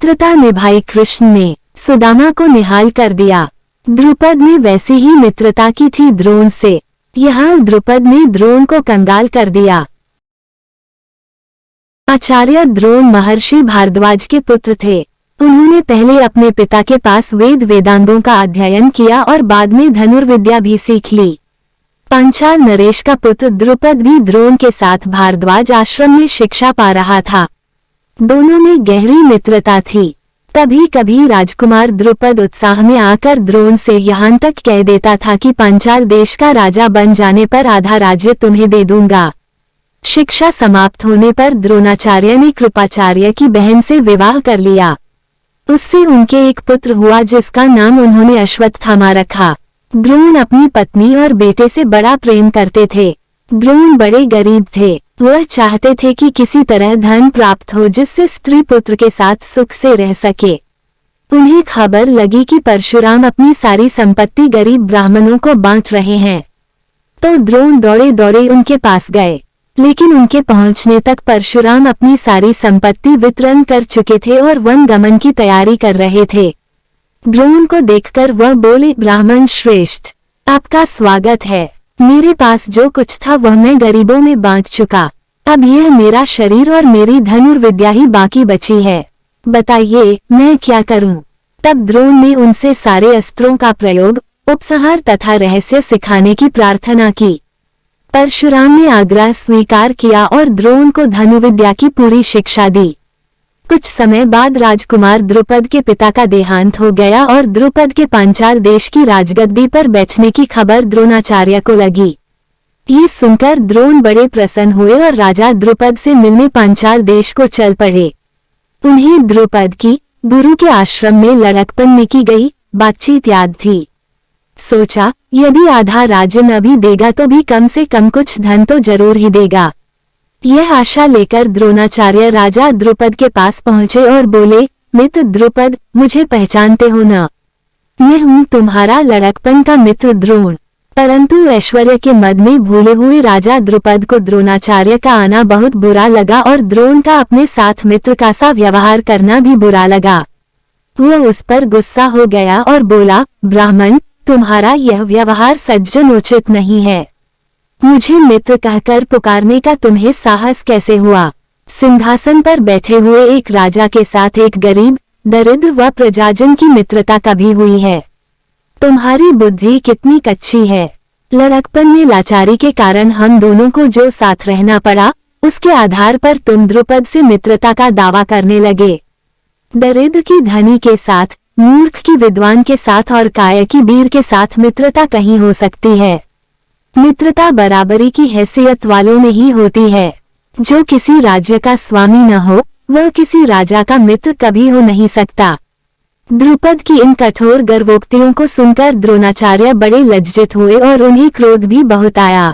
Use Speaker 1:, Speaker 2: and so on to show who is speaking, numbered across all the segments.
Speaker 1: मित्रता निभाई कृष्ण ने, सुदामा को निहाल कर दिया। द्रुपद ने वैसी ही मित्रता की थी द्रोण से। यहाँ द्रुपद ने द्रोण को कंगाल कर दिया। आचार्य द्रोण महर्षि भारद्वाज के पुत्र थे। उन्होंने पहले अपने पिता के पास वेद वेदांगों का अध्ययन किया और बाद में धनुर्विद्या भी सीख ली। पांचाल नरेश का पुत्र द्रुपद भी द्रोण के साथ भारद्वाज आश्रम में शिक्षा पा रहा था। दोनों में गहरी मित्रता थी। कभी कभी राजकुमार द्रुपद उत्साह में आकर द्रोण से यहाँ तक कह देता था कि पांचाल देश का राजा बन जाने पर आधा राज्य तुम्हें दे दूंगा। शिक्षा समाप्त होने पर द्रोणाचार्य ने कृपाचार्य की बहन से विवाह कर लिया। उससे उनके एक पुत्र हुआ जिसका नाम उन्होंने अश्वत्थामा रखा। द्रोण अपनी पत्नी और बेटे से बड़ा प्रेम करते थे। द्रोण बड़े गरीब थे। वह चाहते थे कि किसी तरह धन प्राप्त हो जिससे स्त्री पुत्र के साथ सुख से रह सके। उन्हें खबर लगी कि परशुराम अपनी सारी संपत्ति गरीब ब्राह्मणों को बांट रहे हैं, तो द्रोण दौड़े दौड़े उनके पास गए। लेकिन उनके पहुंचने तक परशुराम अपनी सारी संपत्ति वितरण कर चुके थे और वन गमन की तैयारी कर रहे थे। द्रोण को देखकर वह बोले, ब्राह्मण श्रेष्ठ, आपका स्वागत है। मेरे पास जो कुछ था वह मैं गरीबों में बांट चुका। अब यह मेरा शरीर और मेरी धनुर्विद्या ही बाकी बची है। बताइए मैं क्या करूं? तब द्रोण ने उनसे सारे अस्त्रों का प्रयोग, उपसंहार तथा रहस्य सिखाने की प्रार्थना की। परशुराम ने आग्रह स्वीकार किया और द्रोण को धनुर्विद्या की पूरी शिक्षा दी। कुछ समय बाद राजकुमार द्रुपद के पिता का देहांत हो गया और द्रुपद के पांचाल देश की राजगद्दी पर बैठने की खबर द्रोणाचार्य को लगी। ये सुनकर द्रोण बड़े प्रसन्न हुए और राजा द्रुपद से मिलने पांचाल देश को चल पड़े। उन्हें द्रुपद की गुरु के आश्रम में लड़कपन में की गई बातचीत याद थी। सोचा, यदि आधा राज्य न भी देगा तो भी कम से कम कुछ धन तो जरूर ही देगा। यह आशा लेकर द्रोणाचार्य राजा द्रुपद के पास पहुंचे और बोले, मित्र द्रुपद, मुझे पहचानते हो न? मैं हूँ तुम्हारा लड़कपन का मित्र द्रोण। परंतु ऐश्वर्य के मद में भूले हुए राजा द्रुपद को द्रोणाचार्य का आना बहुत बुरा लगा और द्रोण का अपने साथ मित्र का सा व्यवहार करना भी बुरा लगा। वह उस पर गुस्सा हो गया और बोला, ब्राह्मण, तुम्हारा यह व्यवहार सज्जनोचित नहीं है। मुझे मित्र कहकर पुकारने का तुम्हें साहस कैसे हुआ? सिंहासन पर बैठे हुए एक राजा के साथ एक गरीब, दरिद्र व प्रजाजन की मित्रता कभी हुई है? तुम्हारी बुद्धि कितनी कच्ची है। लड़कपन में लाचारी के कारण हम दोनों को जो साथ रहना पड़ा, उसके आधार पर तुम द्रुपद से मित्रता का दावा करने लगे। दरिद्र की धनी के साथ, मूर्ख की विद्वान के साथ और कायर की वीर के साथ मित्रता कहीं हो सकती है? मित्रता बराबरी की हैसियत वालों में ही होती है। जो किसी राज्य का स्वामी न हो, वह किसी राजा का मित्र कभी हो नहीं सकता। द्रुपद की इन कठोर गर्वोक्तियों को सुनकर द्रोणाचार्य बड़े लज्जित हुए और उन्हें क्रोध भी बहुत आया।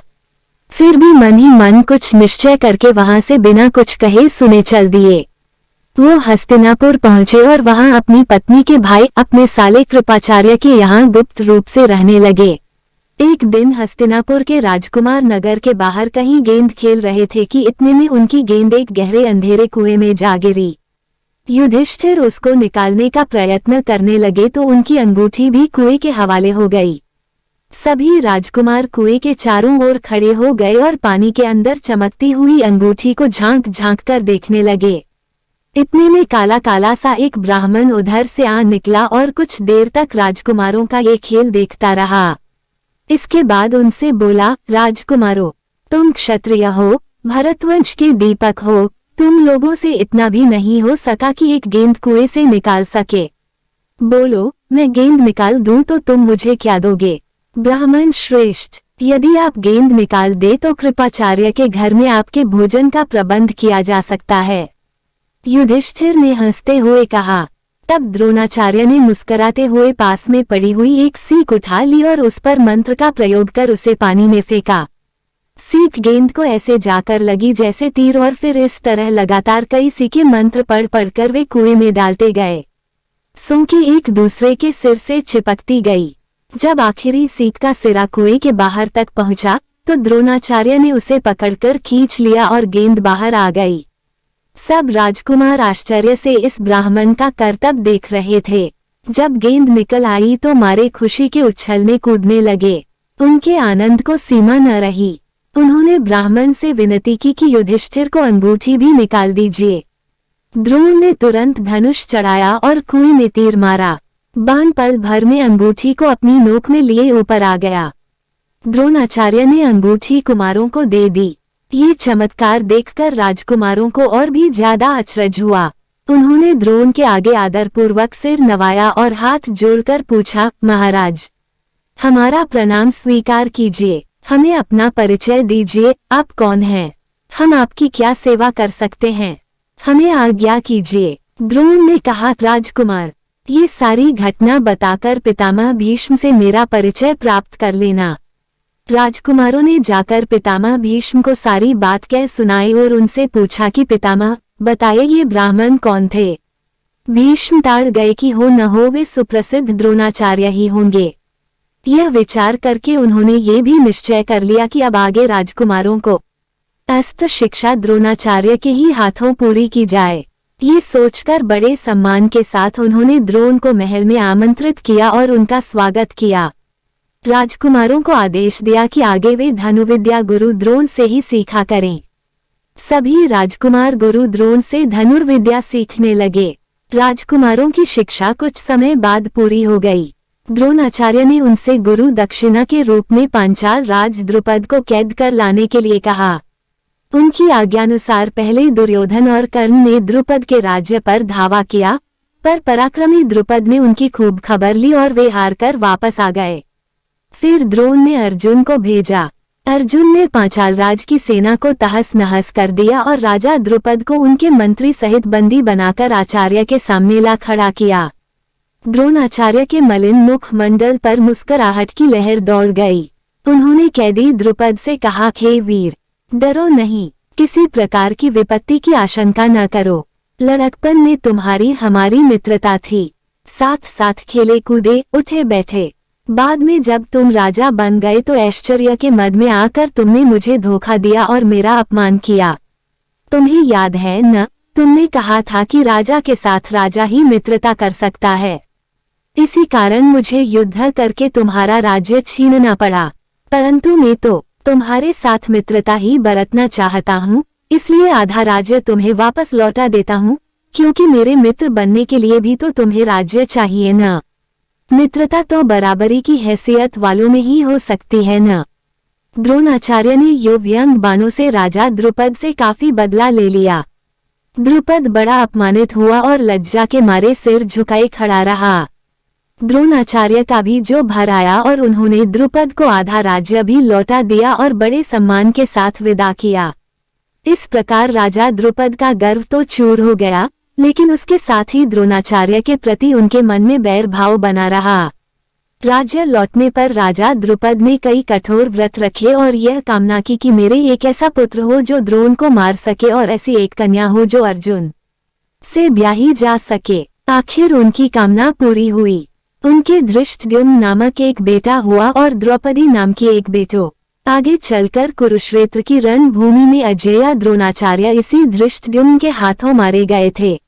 Speaker 1: फिर भी मन ही मन कुछ निश्चय करके वहां से बिना कुछ कहे सुने चल दिए। वो हस्तिनापुर पहुंचे और वहां अपनी पत्नी के भाई अपने साले कृपाचार्य के यहाँ गुप्त रूप से रहने लगे। एक दिन हस्तिनापुर के राजकुमार नगर के बाहर कहीं गेंद खेल रहे थे कि इतने में उनकी गेंद एक गहरे अंधेरे कुएं में जा गिरी। युधिष्ठिर उसको निकालने का प्रयत्न करने लगे तो उनकी अंगूठी भी कुएं के हवाले हो गई। सभी राजकुमार कुएं के चारों ओर खड़े हो गए और पानी के अंदर चमकती हुई अंगूठी को झांक झांक कर देखने लगे। इतने में काला काला सा एक ब्राह्मण उधर से आ निकला और कुछ देर तक राजकुमारों का ये खेल देखता रहा। इसके बाद उनसे बोला, राजकुमारों, तुम क्षत्रिय हो, भरतवंश के दीपक हो, तुम लोगों से इतना भी नहीं हो सका कि एक गेंद कुएं से निकाल सके। बोलो, मैं गेंद निकाल दूं तो तुम मुझे क्या दोगे? ब्राह्मण श्रेष्ठ, यदि आप गेंद निकाल दे तो कृपाचार्य के घर में आपके भोजन का प्रबंध किया जा सकता है। युधिष्ठिर ने हंसते हुए कहा। तब द्रोणाचार्य ने मुस्कुराते हुए पास में पड़ी हुई एक सीख उठा ली और उस पर मंत्र का प्रयोग कर उसे पानी में फेंका। सीख गेंद को ऐसे जाकर लगी जैसे तीर और फिर इस तरह लगातार कई सीखे मंत्र पढ़ पढ़कर वे कुएं में डालते गए। सूंकें एक दूसरे के सिर से चिपकती गई। जब आखिरी सीख का सिरा कुएं के बाहर तक पहुंचा तो द्रोणाचार्य ने उसे पकड़कर खींच लिया और गेंद बाहर आ गई। सब राजकुमार आश्चर्य से इस ब्राह्मण का करतब देख रहे थे। जब गेंद निकल आई तो मारे खुशी के उछलने कूदने लगे। उनके आनंद को सीमा न रही। उन्होंने ब्राह्मण से विनती की कि युधिष्ठिर को अंगूठी भी निकाल दीजिए। द्रोण ने तुरंत धनुष चढ़ाया और कुएं में तीर मारा। बाण पल भर में अंगूठी को अपनी नोक में लिए ऊपर आ गया। द्रोणाचार्य ने अंगूठी कुमारों को दे दी। ये चमत्कार देखकर राजकुमारों को और भी ज्यादा अचरज हुआ। उन्होंने द्रोण के आगे आदरपूर्वक सिर नवाया और हाथ जोड़कर पूछा, महाराज, हमारा प्रणाम स्वीकार कीजिए। हमें अपना परिचय दीजिए। आप कौन हैं? हम आपकी क्या सेवा कर सकते हैं? हमें आज्ञा कीजिए। द्रोण ने कहा, राजकुमार, ये सारी घटना बताकर पितामह भीष्म से मेरा परिचय प्राप्त कर लेना। राजकुमारों ने जाकर पितामह भीष्म को सारी बात कह सुनाई और उनसे पूछा कि पितामह, बताइए ये ब्राह्मण कौन थे? भीष्म ताड़ गए कि हो न हो वे सुप्रसिद्ध द्रोणाचार्य ही होंगे। यह विचार करके उन्होंने ये भी निश्चय कर लिया कि अब आगे राजकुमारों को अस्त्र शिक्षा द्रोणाचार्य के ही हाथों पूरी की जाए। ये सोचकर बड़े सम्मान के साथ उन्होंने द्रोण को महल में आमंत्रित किया और उनका स्वागत किया। राजकुमारों को आदेश दिया कि आगे वे धनुर्विद्या गुरु द्रोण से ही सीखा करें। सभी राजकुमार गुरु द्रोण से धनुर्विद्या सीखने लगे। राजकुमारों की शिक्षा कुछ समय बाद पूरी हो गई। द्रोणाचार्य ने उनसे गुरु दक्षिणा के रूप में पांचाल राज द्रुपद को कैद कर लाने के लिए कहा। उनकी आज्ञानुसार पहले दुर्योधन और कर्ण ने द्रुपद के राज्य पर धावा किया, पर पराक्रमी द्रुपद ने उनकी खूब खबर ली और वे हारकर वापस आ गए। फिर द्रोण ने अर्जुन को भेजा। अर्जुन ने पांचाल राज की सेना को तहस नहस कर दिया और राजा द्रुपद को उनके मंत्री सहित बंदी बनाकर आचार्य के सामने ला खड़ा किया। द्रोणाचार्य के मलिन मुख मंडल पर मुस्कुराहट की लहर दौड़ गई। उन्होंने कैदी द्रुपद से कहा, हे वीर, डरो नहीं, किसी प्रकार की विपत्ति की आशंका न करो। लड़कपन में तुम्हारी हमारी मित्रता थी, साथ साथ खेले कूदे उठे बैठे। बाद में जब तुम राजा बन गए तो ऐश्वर्य के मद में आकर तुमने मुझे धोखा दिया और मेरा अपमान किया। तुम्हें याद है न, तुमने कहा था कि राजा के साथ राजा ही मित्रता कर सकता है। इसी कारण मुझे युद्ध करके तुम्हारा राज्य छीनना पड़ा, परंतु मैं तो तुम्हारे साथ मित्रता ही बरतना चाहता हूँ, इसलिए आधा राज्य तुम्हें वापस लौटा देता हूँ, क्योंकि मेरे मित्र बनने के लिए भी तो तुम्हें राज्य चाहिए न। मित्रता तो बराबरी की हैसियत वालों में ही हो सकती है न। द्रोणाचार्य ने व्यंग बाणों से राजा द्रुपद से काफी बदला ले लिया। द्रुपद बड़ा अपमानित हुआ और लज्जा के मारे सिर झुकाए खड़ा रहा। द्रोणाचार्य का भी जो भर आया और उन्होंने द्रुपद को आधा राज्य भी लौटा दिया और बड़े सम्मान के साथ विदा किया। इस प्रकार राजा द्रुपद का गर्व तो चूर हो गया, लेकिन उसके साथ ही द्रोणाचार्य के प्रति उनके मन में बैर भाव बना रहा। राज्य लौटने पर राजा द्रुपद ने कई कठोर व्रत रखे और यह कामना की कि मेरे एक ऐसा पुत्र हो जो द्रोण को मार सके और ऐसी एक कन्या हो जो अर्जुन से ब्याही जा सके। आखिर उनकी कामना पूरी हुई। उनके धृष्टद्युम्न नामक एक बेटा हुआ और द्रौपदी नाम की एक बेटो। आगे चलकर कुरुक्षेत्र की रणभूमि में अजेय द्रोणाचार्य इसी धृष्टद्युम्न के हाथों मारे गए थे।